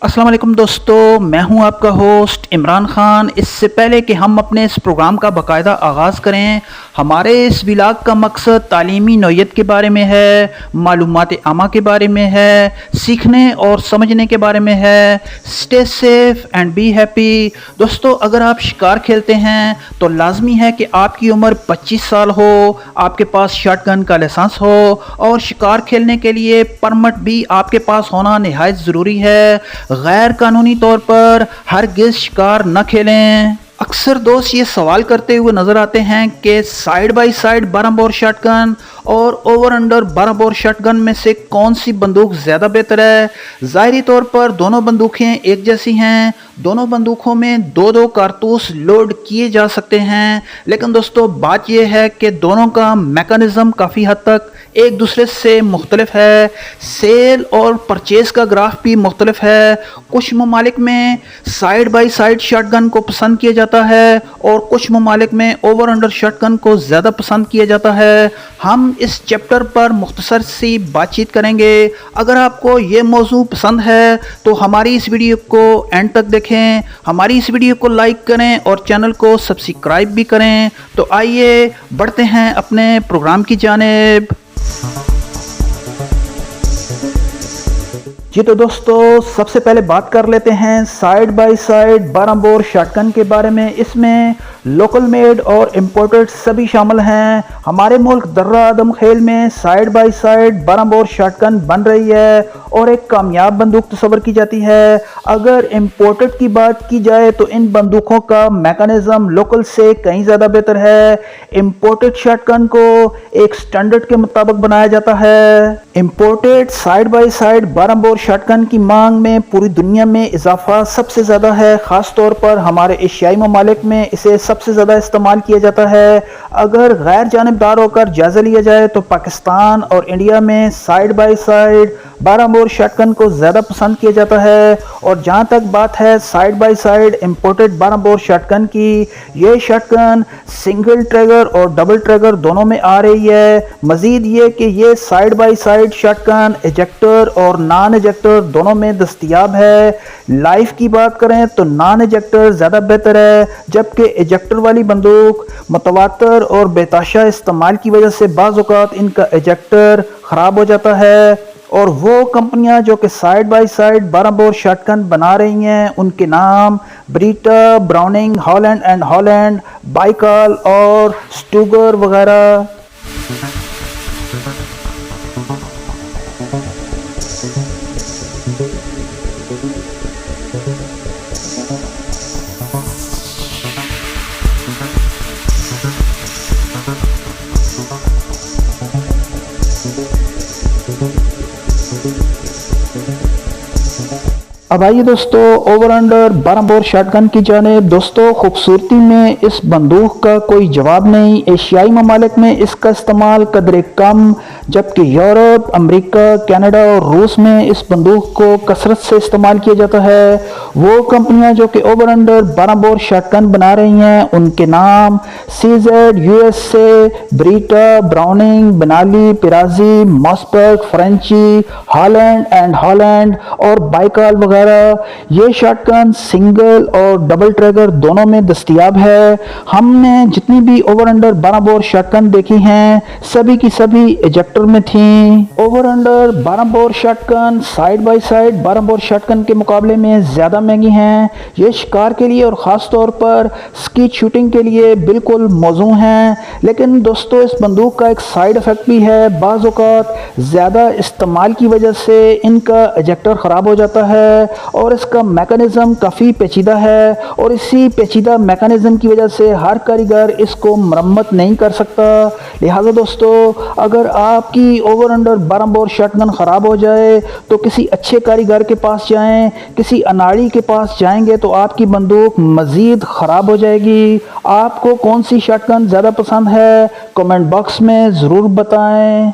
अस्सलाम वालेकुम दोस्तों, मैं हूं आपका होस्ट इमरान ख़ान। इससे पहले कि हम अपने इस प्रोग्राम का बाकायदा आगाज़ करें, हमारे इस व्लॉग का मकसद तालीमी नौइयत के बारे में है, मालूमात आमा के बारे में है, सीखने और समझने के बारे में है। Stay safe and be happy. दोस्तों, अगर आप शिकार खेलते हैं तो लाजमी है कि आपकी उम्र 25 साल हो, आपके पास शॉटगन का लाइसेंस हो और शिकार खेलने के लिए परमिट भी आपके पास होना नहायत ज़रूरी है। गैर कानूनी तौर पर हरगिज़ शिकार न खेलें। अक्सर दोस्त ये सवाल करते हुए नज़र आते हैं कि side by side 12 bore shotgun और ओवर अंडर 12 बोर शॉटगन में से कौन सी बंदूक ज़्यादा बेहतर है। ज़ाहिरी तौर पर दोनों बंदूकें एक जैसी हैं, दोनों बंदूकों में दो दो कारतूस लोड किए जा सकते हैं, लेकिन दोस्तों बात यह है कि दोनों का मैकेनिज़्म काफ़ी हद तक एक दूसरे से मुख्तलिफ है। सेल और परचेज़ का ग्राफ भी मुख्तलिफ है। कुछ ममालिक में साइड बाई साइड शॉटगन को पसंद किया जाता है और कुछ ममालिक में ओवर अंडर शॉटगन को ज़्यादा पसंद किया जाता है। हम इस चैप्टर पर मुख्तसर सी बातचीत करेंगे। अगर आपको ये मौजू पसंद है तो हमारी इस वीडियो को एंड तक देखें, हमारी इस वीडियो को लाइक करें और चैनल को सब्सक्राइब भी करें। तो आइए बढ़ते हैं अपने प्रोग्राम की जानिब। जी तो दोस्तों, सबसे पहले बात कर लेते हैं side by side 12 bore shotgun के बारे में। इसमें लोकल मेड और इम्पोर्टेड सभी शामिल हैं। हमारे मुल्क दर्रा आदम खेल में side by side 12 bore shotgun बन रही है और एक कामयाब बंदूक तस्वर की जाती है। अगर इम्पोर्टेड की बात की जाए तो इन बंदूकों का मैकेनिज्म लोकल से कहीं ज़्यादा बेहतर है। इम्पोर्टेड शॉटगन को एक स्टैंडर्ड के मुताबिक बनाया जाता है। Imported side by side 12 bore shotgun की मांग में पूरी दुनिया में इजाफा सबसे ज़्यादा है। ख़ास तौर पर हमारे एशियाई ममालिक में इसे सबसे ज़्यादा इस्तेमाल किया जाता है। अगर गैर जानिबदार होकर जायज़ा लिया जाए तो पाकिस्तान और इंडिया में side by side 12 bore shotgun को ज़्यादा पसंद किया जाता है। और जहाँ तक बात है side by side imported 12 bore shotgun की, ये शॉटगन सिंगल ट्रिगर और डबल ट्रिगर दोनों में आ रही है। मज़ीद ये कि ये side by side shotgun ejector और नॉन इजेक्टर दोनों में दस्तयाब है। लाइफ की बात करें तो नॉन इजेक्टर ज़्यादा बेहतर है, जबकि इजेक्टर वाली बंदूक मुतवातर और बेताशा इस्तेमाल की वजह से बाज़ औक़ात इनका इजेक्टर ख़राब हो जाता है। और वो कंपनियां जो कि side by side 12 bore shotgun बना रही हैं उनके नाम Beretta, Browning, Holland and Holland, Baikal और स्टूगर वगैरह। अब आइए दोस्तों ओवर अंडर 12 बोर शॉटगन की जानिब। दोस्तों, खूबसूरती में इस बंदूक का कोई जवाब नहीं। एशियाई ममालिक में इसका इस्तेमाल कदरे कम, जबकि यूरोप, अमेरिका, कनाडा और रूस में इस बंदूक को कसरत से इस्तेमाल किया जाता है। वो कंपनियां जो कि ओवर अंडर 12 बोर शॉटगन बना रही हैं उनके नाम CZ, USA, Beretta, Browning, Benelli, Perazzi, Mossberg, Franchi, Holland and Holland और बाइकल वगैरह। ये शॉटगन सिंगल और डबल ट्रिगर दोनों में दस्तयाब है। हमने जितनी भी ओवर अंडर 12 बोर शॉटगन देखी हैं सभी की सभी इजेक्टर में थी। Over under 12 bore shotgun side by side 12 bore shotgun के मुकाबले में ज़्यादा महंगी हैं। ये शिकार के लिए और ख़ास तौर पर स्कीट शूटिंग के लिए बिल्कुल मौजू हैं, लेकिन दोस्तों इस बंदूक का एक साइड इफ़ेक्ट भी है। बाज़ औक़ात ज़्यादा इस्तेमाल की वजह से इनका इजेक्टर ख़राब हो जाता है और इसका मैकेनिज़्म काफ़ी पेचीदा है और इसी पेचीदा मैकेनिज़्म की वजह से हर कारीगर इसको मरम्मत नहीं कर सकता। लिहाजा दोस्तों, अगर आपकी ओवर अंडर 12 बोर शॉटगन ख़राब हो जाए तो किसी अच्छे कारीगर के पास जाएं, किसी अनाड़ी के पास जाएंगे तो आपकी बंदूक मज़ीद ख़राब हो जाएगी। आपको कौन सी शॉटगन ज़्यादा पसंद है कमेंट बॉक्स में ज़रूर बताएं।